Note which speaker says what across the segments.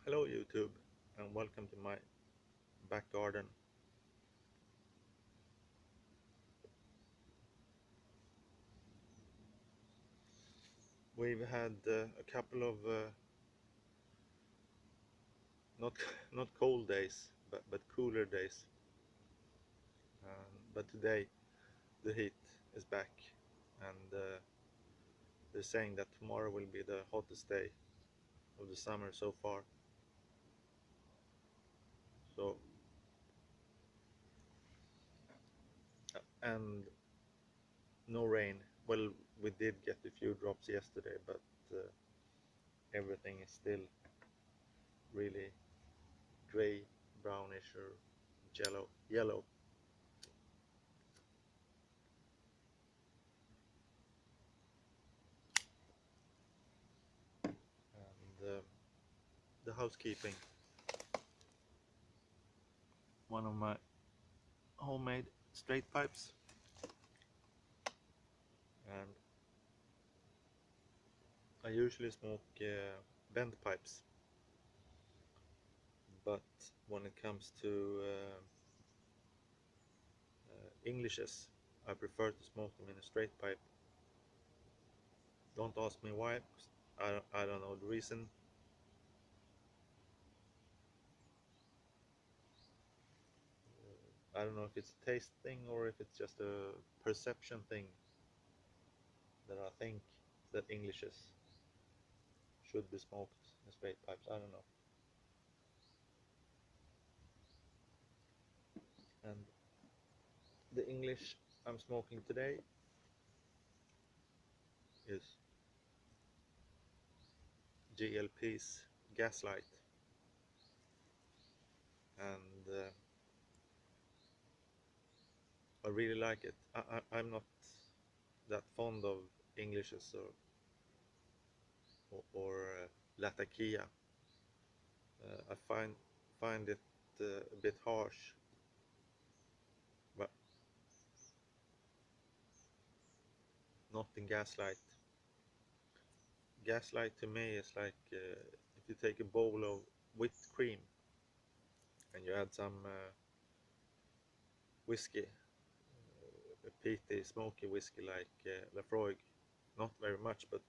Speaker 1: Hello YouTube and welcome to my back garden. We've had a couple of not not cold days but cooler days. But today the heat is back and they're saying that tomorrow will be the hottest day of the summer so far. So and no rain. Well, we did get a few drops yesterday, but everything is still really gray, brownish or yellow. And the housekeeping, one of my homemade straight pipes, and I usually smoke bent pipes, but when it comes to Englishes, I prefer to smoke them in a straight pipe. Don't ask me why, 'cause I don't know the reason. I don't know if it's a taste thing or if it's just a perception thing that I think that Englishes should be smoked in straight pipes. I don't know. And the English I'm smoking today is GLP's Gaslight, and I really like it. I'm not that fond of Englishes or Latakia. I find it a bit harsh, but not in Gaslight. Gaslight to me is like if you take a bowl of whipped cream and you add some whiskey, a peaty, smoky whiskey like Lafroig, not very much, but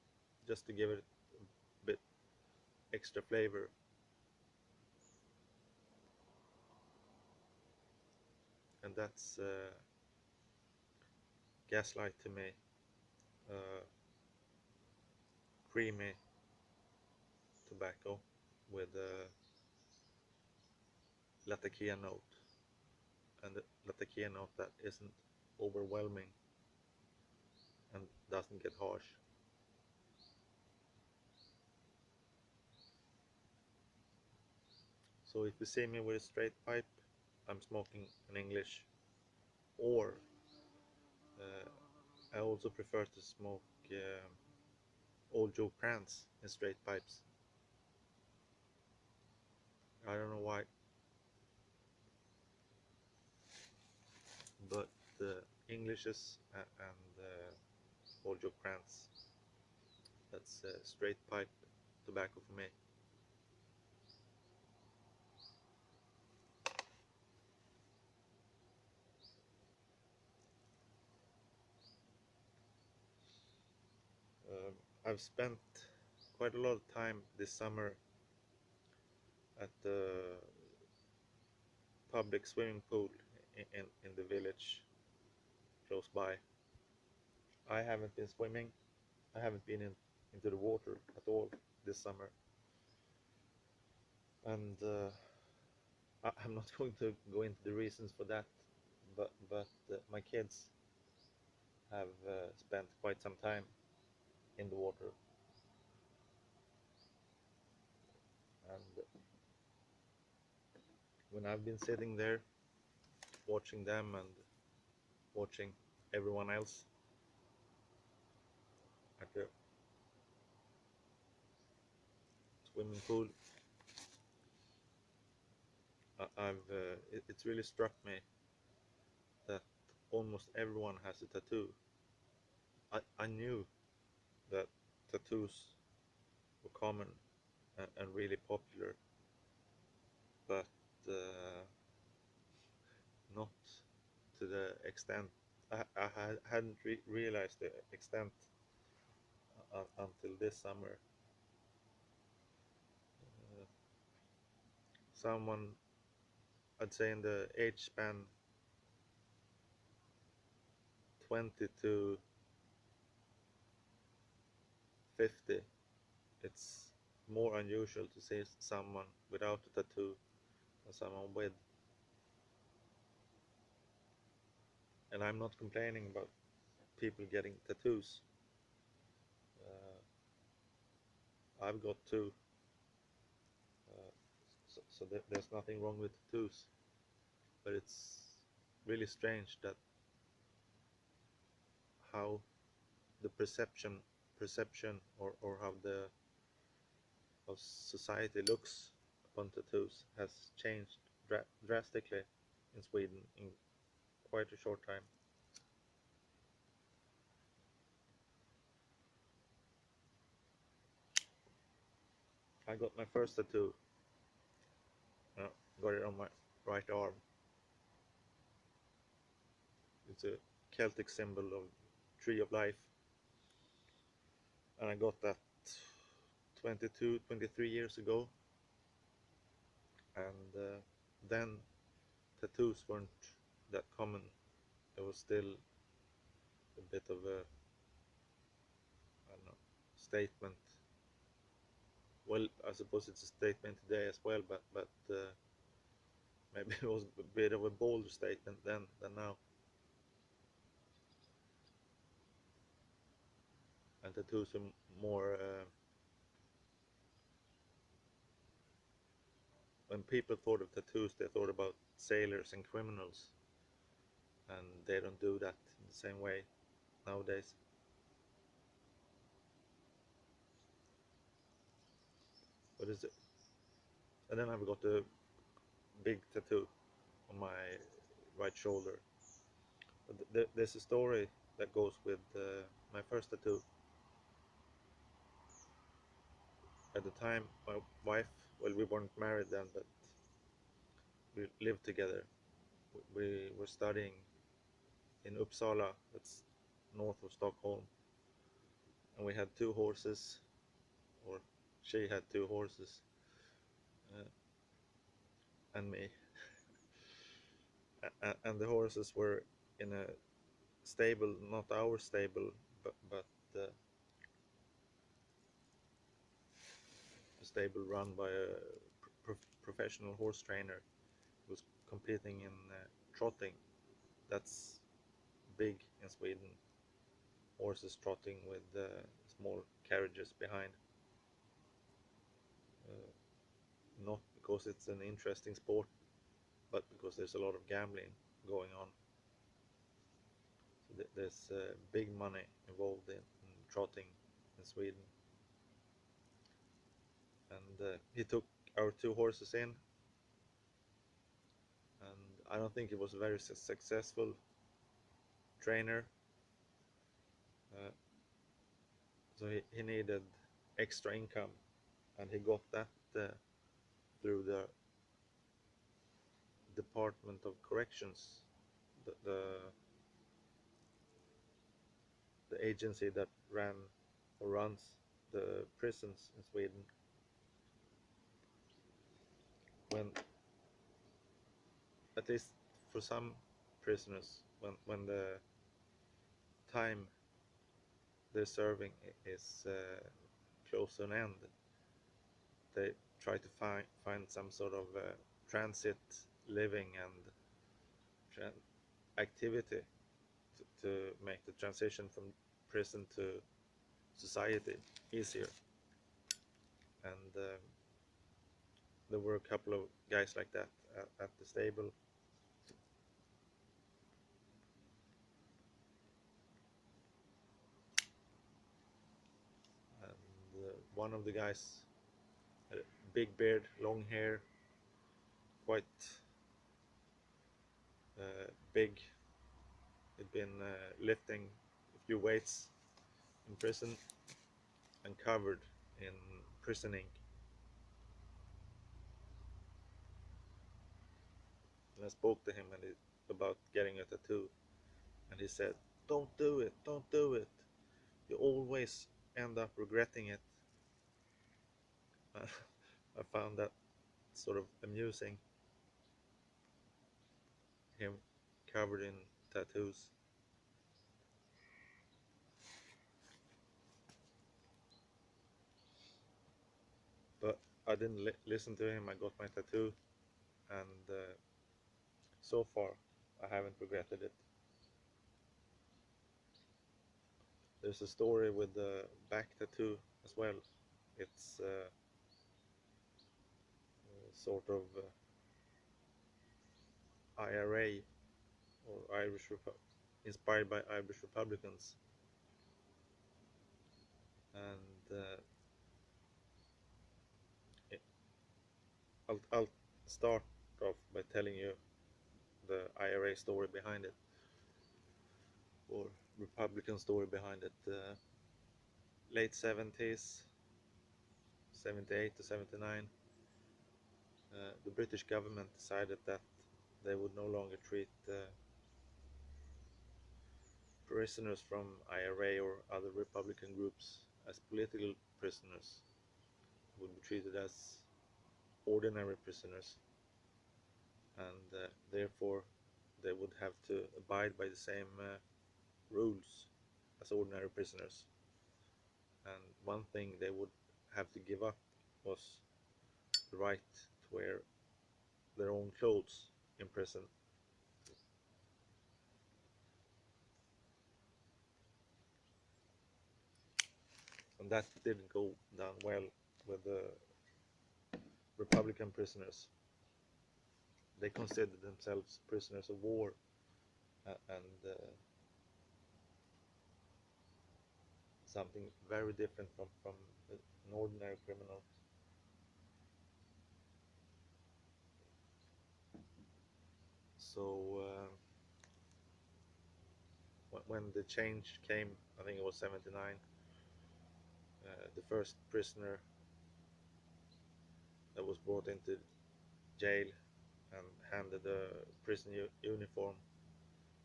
Speaker 1: just to give it a bit extra flavor. And that's Gaslight to me. Uh, Creamy tobacco with a Latakia note, and the Latakia note that isn't overwhelming and doesn't get harsh. So if you see me with a straight pipe, I'm smoking an English, or I also prefer to smoke Old Joe Crans in straight pipes. I don't know why, but the Englishes and Old Joe Crans, that's straight pipe tobacco for me. I've spent quite a lot of time this summer at the public swimming pool in the village close by. I haven't been swimming. I haven't been into the water at all this summer, and I'm not going to go into the reasons for that. But my kids have spent quite some time in the water, and when I've been sitting there watching them and watching everyone else at the swimming pool, it's really struck me that almost everyone has a tattoo. I knew that tattoos were common and really popular, but not to the extent I hadn't realized the extent until this summer. Someone, I'd say in the age span 20 to 50, it's more unusual to see someone without a tattoo than someone with. And I'm not complaining about people getting tattoos. I've got two, so there's nothing wrong with tattoos. But it's really strange that how the perception or how the how society looks upon tattoos has changed drastically in Sweden in quite a short time. I got my first tattoo. Got it on my right arm. It's a Celtic symbol of tree of life, and I got that 22, 23 years ago. And then tattoos weren't that common. It was still a bit of a, I don't know, statement. Well, I suppose it's a statement today as well, but maybe it was a bit of a bolder statement then than now. And tattoos are more. When people thought of tattoos, they thought about sailors and criminals, and they don't do that in the same way nowadays. What is it? And then I've got a big tattoo on my right shoulder. There's a story that goes with my first tattoo. At the time, my wife, well, we weren't married then, but we lived together. We were studying in Uppsala, that's north of Stockholm, and we had two horses, or she had two horses, and me. And the horses were in a stable, not our stable, but a stable run by a professional horse trainer who was competing in trotting. That's big in Sweden. Horses trotting with small carriages behind. Not because it's an interesting sport, but because there's a lot of gambling going on. So there's big money involved in trotting in Sweden. And he took our two horses in, and I don't think he was a very successful trainer. So he needed extra income, and he got that through the Department of Corrections, the agency that ran or runs the prisons in Sweden. When, at least for some prisoners, when the time they're serving is close to an end, they try to find some sort of transit living and activity to make the transition from prison to society easier. And there were a couple of guys like that at the stable. And one of the guys had a big beard, long hair, quite big. He'd been lifting a few weights in prison and covered in prison ink. I spoke to him about getting a tattoo, and he said, "Don't do it, don't do it. You always end up regretting it." I found that sort of amusing, him covered in tattoos. But I didn't listen to him. I got my tattoo, and so far I haven't regretted it. There's a story with the back tattoo as well. It's sort of IRA or inspired by Irish Republicans, and it, I'll start off by telling you the IRA story behind it, or Republican story behind it. Late 70s, 78 to 79, the British government decided that they would no longer treat prisoners from IRA or other Republican groups as political prisoners, would be treated as ordinary prisoners, and therefore they would have to abide by the same rules as ordinary prisoners. And one thing they would have to give up was the right to wear their own clothes in prison. And that didn't go down well with the Republican prisoners. They considered themselves prisoners of war, and something very different from an ordinary criminal. So when the change came, I think it was 79, the first prisoner that was brought into jail and handed a prison uniform,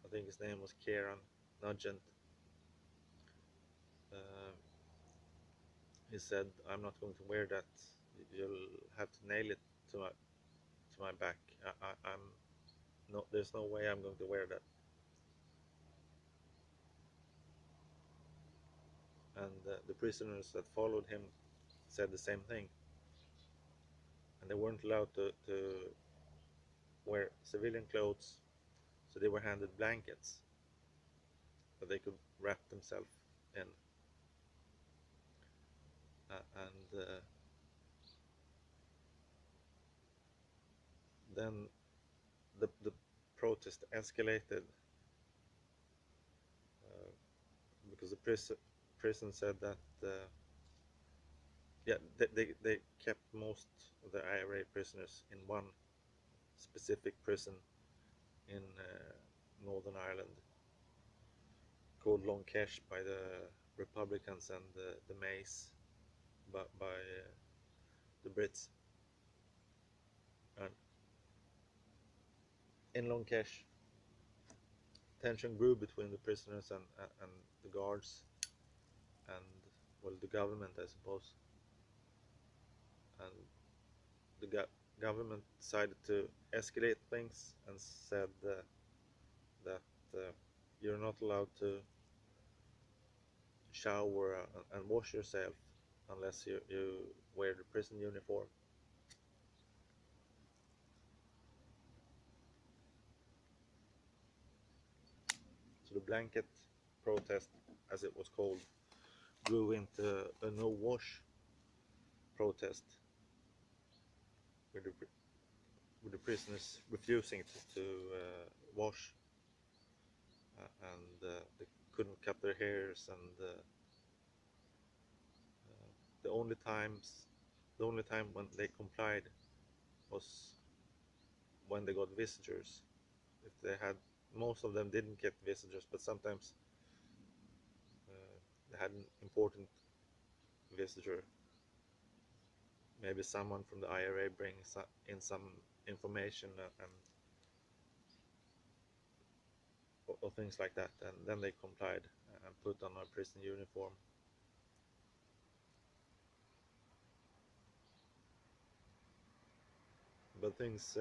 Speaker 1: I think his name was Kieran Nugent. Uh, he said, "I'm not going to wear that. You'll have to nail it to my back. I'm no, there's no way I'm going to wear that." And the prisoners that followed him said the same thing, and they weren't allowed to wear civilian clothes, so they were handed blankets that they could wrap themselves in. And then the protest escalated uh, because the prison said that yeah, they kept most of the IRA prisoners in one specific prison in Northern Ireland called Long Kesh by the Republicans and the Mays by the Brits. And in Long Kesh, tension grew between the prisoners and the guards and, well, the government, I suppose. And the government decided to escalate things and said that you're not allowed to shower and wash yourself unless you wear the prison uniform. So the blanket protest, as it was called, grew into a no wash protest, with the prisoners refusing to wash, and they couldn't cut their hairs, and the only times the only time when they complied was when they got visitors. If they had, most of them didn't get visitors, but sometimes they had an important visitor. Maybe someone from the IRA brings in some information, and or things like that, and then they complied and put on a prison uniform. But things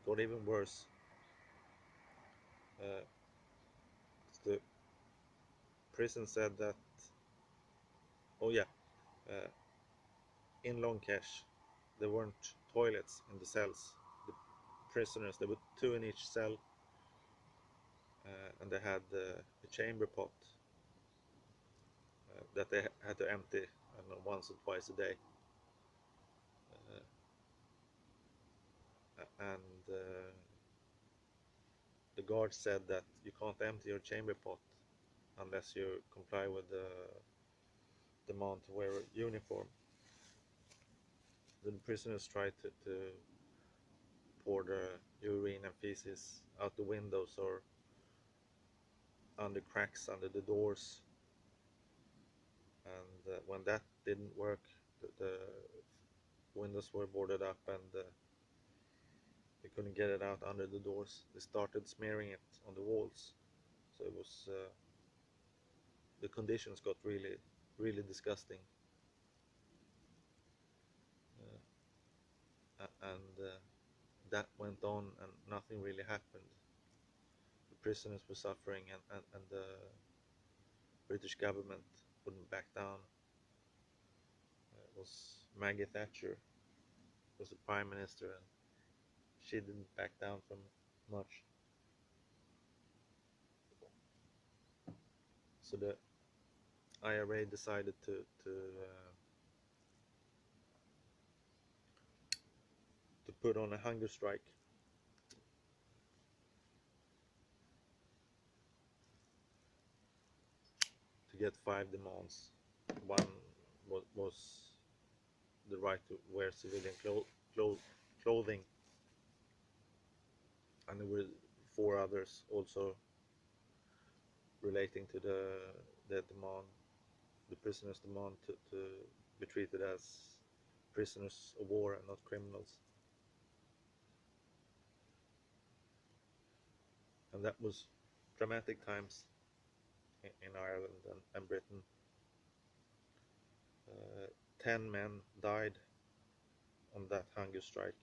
Speaker 1: got even worse. Uh, the prison said that, oh yeah, uh, in Longcash, there weren't toilets in the cells. The prisoners, there were two in each cell, and they had a chamber pot that they had to empty, I don't know, once or twice a day. And the guard said that you can't empty your chamber pot unless you comply with the demand to wear a uniform. The prisoners tried to pour the urine and feces out the windows or under cracks under the doors, and when that didn't work, the windows were boarded up, and they couldn't get it out under the doors. They started smearing it on the walls, so it was the conditions got really disgusting. And that went on, and nothing really happened. The prisoners were suffering, and the British government wouldn't back down. It was Maggie Thatcher was the prime minister, and she didn't back down from much. So the IRA decided to put on a hunger strike. To get 5 demands. One was the right to wear civilian clothing, and there were 4 others also relating to the demand, the prisoners' demand to be treated as prisoners of war and not criminals. And that was dramatic times in Ireland and Britain. 10 men died on that hunger strike,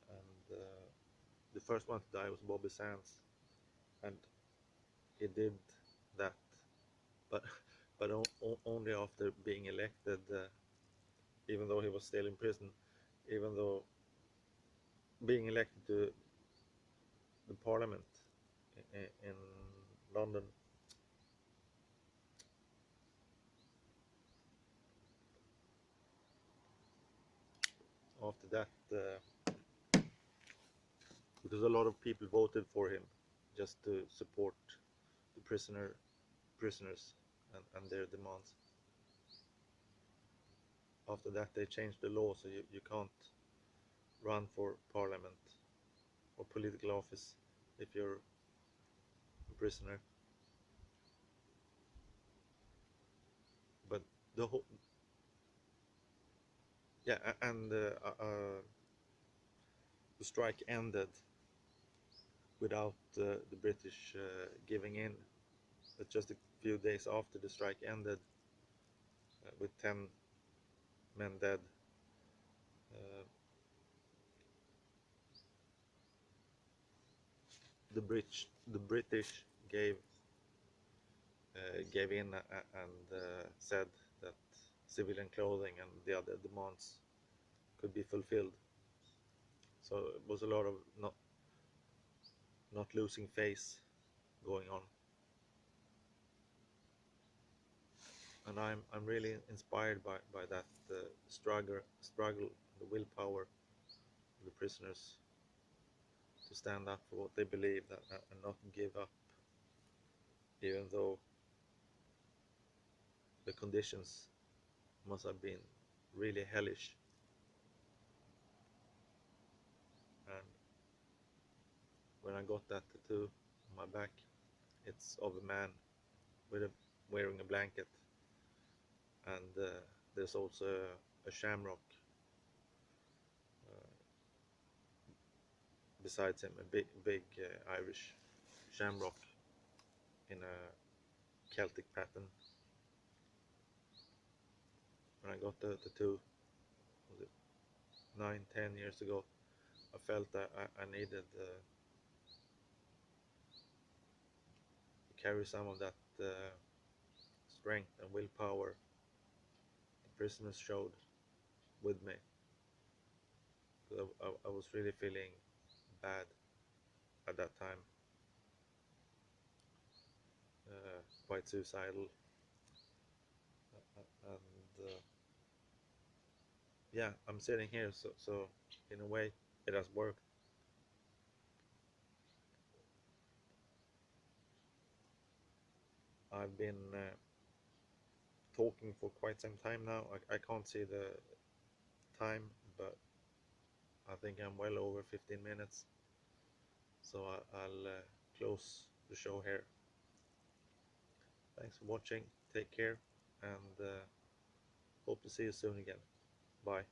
Speaker 1: and the first one to die was Bobby Sands, and he did that, but only after being elected, even though he was still in prison, even though being elected to the parliament in London. After that, because a lot of people voted for him just to support the prisoners and their demands. After that, they changed the law, so you can't run for parliament or political office if you're a prisoner. But the whole, yeah, and the strike ended without the British giving in. But just a few days after the strike ended, with 10 men dead, the British gave in and said that civilian clothing and the other demands could be fulfilled. So it was a lot of not losing face going on. And I'm really inspired by that struggle, the willpower of the prisoners to stand up for what they believe and not give up, even though the conditions must have been really hellish. And when I got that tattoo on my back, it's of a man wearing a blanket, and there's also a shamrock besides him, a big Irish shamrock in a Celtic pattern. When I got the two, was it 9, 10 years ago, I felt that I needed to carry some of that strength and willpower the prisoners showed with me. I was really feeling bad at that time, quite suicidal, and yeah, I'm sitting here, so in a way, it has worked. I've been talking for quite some time now. I can't see the time, but I think I'm well over 15 minutes, so I'll close the show here. Thanks for watching. Take care, and hope to see you soon again. Bye.